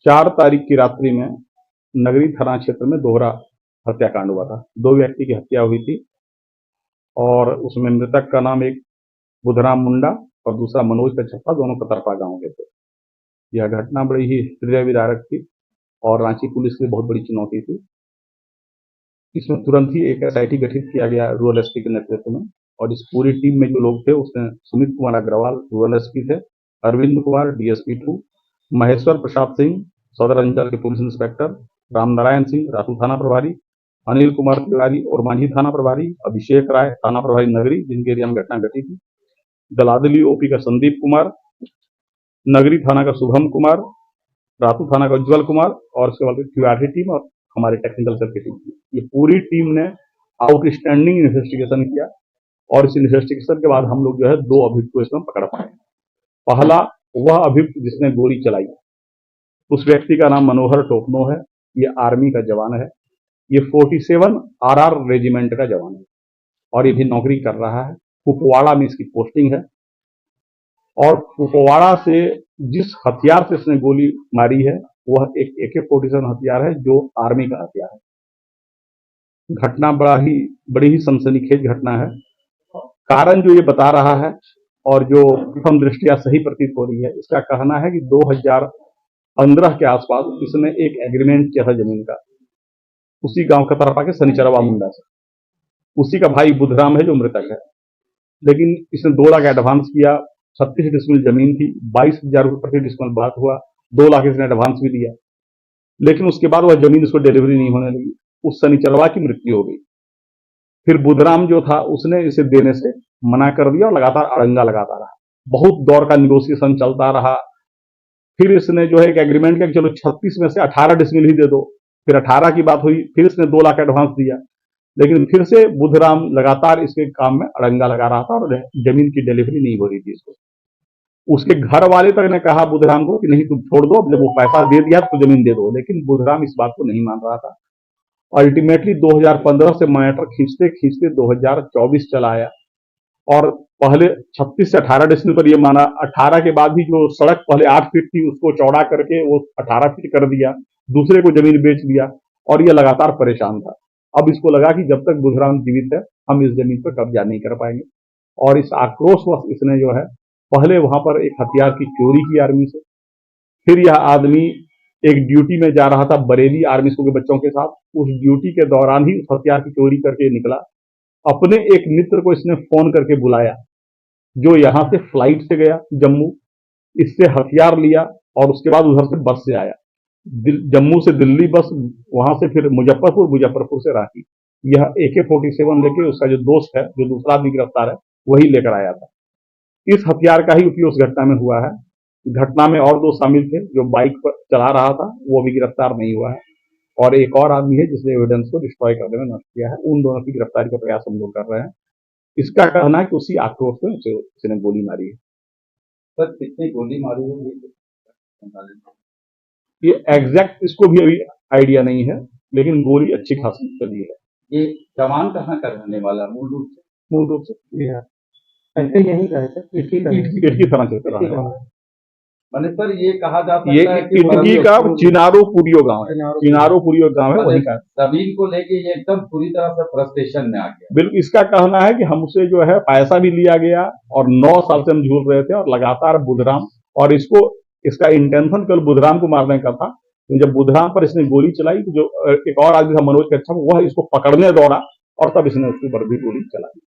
4 तारीख की रात्रि में नगरी थाना क्षेत्र में दोहरा हत्याकांड हुआ था। 2 व्यक्ति की हत्या हुई थी और उसमें मृतक का नाम एक बुधराम मुंडा और दूसरा मनोज कच्छप्पा, दोनों कतरपा गांव के थे। यह घटना बड़ी ही हृदय विदारक थी और रांची पुलिस की बहुत बड़ी चुनौती थी। इसमें तुरंत ही एक एसआईटी गठित किया गया रूरल एसपी के नेतृत्व में, और इस पूरी टीम में जो लोग थे उसमें सुमित कुमार अग्रवाल रूरल एसपी थे, अरविंद कुमार डीएसपी 2, महेश्वर प्रसाद सिंह सदर अंचल के पुलिस इंस्पेक्टर, रामनारायण सिंह रातू थाना प्रभारी, अनिल कुमार तिवारी और मांझी थाना प्रभारी, अभिषेक राय थाना प्रभारी नगरी जिनके एरिया में घटना घटी थी, दलादली ओपी का संदीप कुमार, नगरी थाना का शुभम कुमार, रातू थाना का उज्जवल कुमार और उसके बाद क्यूआरटी टीम और हमारे टेक्निकल सेल की टीम थी। ये पूरी टीम ने आउटस्टैंडिंग इन्वेस्टिगेशन किया और इस इन्वेस्टिगेशन के बाद हम लोग जो है 2 अभियुक्त को इसमें पकड़ पाए। पहला वह अभियुक्त जिसने गोली चलाई, उस व्यक्ति का नाम मनोहर टोपनो है। ये आर्मी का जवान है। ये 47 आरआर रेजिमेंट का जवान है और ये भी नौकरी कर रहा है। कुपवाड़ा में इसकी पोस्टिंग है और कुपवाड़ा से जिस हथियार से इसने गोली मारी है वह एक AK-47 हथियार है जो आर्मी का हथियार है। घटना बड़ी ही सनसनीखेज घटना है। कारण जो ये बता रहा है और जो प्रथम दृष्टया सही प्रतीत हो रही है, इसका कहना है कि 2015 के आसपास इसने एक एग्रीमेंट किया था जमीन का, उसी गांव कतरपा के शनिचरवा मुंडा से। उसी का भाई बुधराम है जो मृतक है, लेकिन इसने 2 लाख एडवांस किया। 36 डिसमिल जमीन थी, 22,000 रुपये प्रति डिसमिल बात हुआ, 2 लाख इसने एडवांस भी दिया, लेकिन उसके बाद वह जमीन उसको डिलीवरी नहीं होने लगी। उस शनिचरवा की मृत्यु हो गई। फिर बुधराम जो था उसने इसे देने से मना कर दिया और लगातार अड़ंगा लगाता रहा। बहुत दौर का निगोशिएशन चलता रहा। फिर इसने जो है एक एग्रीमेंट किया कि चलो 36 में से 18 डिसमिल ही दे दो। फिर 18 की बात हुई, फिर इसने 2 लाख एडवांस दिया, लेकिन फिर से बुधराम लगातार इसके काम में अड़ंगा लगा रहा था और जमीन की डिलीवरी नहीं हो रही थी इसको। उसके घर वाले तक ने कहा बुधराम को कि नहीं तुम छोड़ दो, अब जब वो पैसा दे दिया तो जमीन दे दो, लेकिन बुधराम इस बात को नहीं मान रहा था। अल्टीमेटली 2015 से मैटर खींचते खींचते 2024 चला आया और पहले 36 से 18 डिसमिल पर ये माना। 18 के बाद भी जो सड़क पहले 8 फीट थी उसको चौड़ा करके वो 18 फीट कर दिया, दूसरे को जमीन बेच दिया और ये लगातार परेशान था। अब इसको लगा कि जब तक बुधराम जीवित है हम इस जमीन पर कब्जा नहीं कर पाएंगे, और इस आक्रोशवश इसने जो है पहले वहां पर एक हथियार की चोरी की आर्मी से। फिर यह आदमी एक ड्यूटी में जा रहा था बरेली आर्मी स्कूल के बच्चों के साथ। उस ड्यूटी के दौरान ही उस हथियार की चोरी करके निकला। अपने एक मित्र को इसने फोन करके बुलाया जो यहां से फ्लाइट से गया जम्मू, इससे हथियार लिया और उसके बाद उधर से बस से आया। जम्मू से दिल्ली बस, वहां से फिर मुजफ्फरपुर, मुजफ्फरपुर से रांची। यह AK-47 लेके उसका जो दोस्त है, जो दूसरा आदमी गिरफ्तार है, वही लेकर आया था। इस हथियार का ही उपयोग उस घटना में हुआ है। घटना में और 2 शामिल थे, जो बाइक पर चला रहा था वो भी गिरफ्तार नहीं हुआ है, और एक और आदमी है जिसने एविडेंस को डिस्ट्रॉय करने में नष्ट किया है। उन दोनों की गिरफ्तारी का प्रयास हम लोग कर रहे हैं। इसका कहना है कि उसी आक्रोश में उसने गोली मारी है। सर कितनी गोली मारी है ये एग्जैक्ट इसको भी अभी आइडिया नहीं है, लेकिन गोली अच्छी खासी चली है। ये जवान कहाँ का रहने वाला मूल रूप से बिहार ऐसे यही का है सर, इटकी थाना क्षेत्र है। मैंने सर ये कहा जा सकता ये है कि इटकी का चिनारो पुरियो गांव है, चिनारो पुरियो गांव है, वही का। जमीन को लेके ये एकदम पूरी तरह से फ्रस्ट्रेशन में आ गया। बिल्कुल, इसका कहना है कि हमसे जो है पैसा भी लिया गया और 9 साल से हम झूल रहे थे और लगातार बुधराम, और इसका इंटेंशन केवल बुधराम को मारने का था। तो जब बुधराम पर इसने गोली चलाई तो जो एक और आदमी था मनोज कच्छप, वह इसको पकड़ने दौड़ा और तब इसने उसके ऊपर भी गोली चलाई।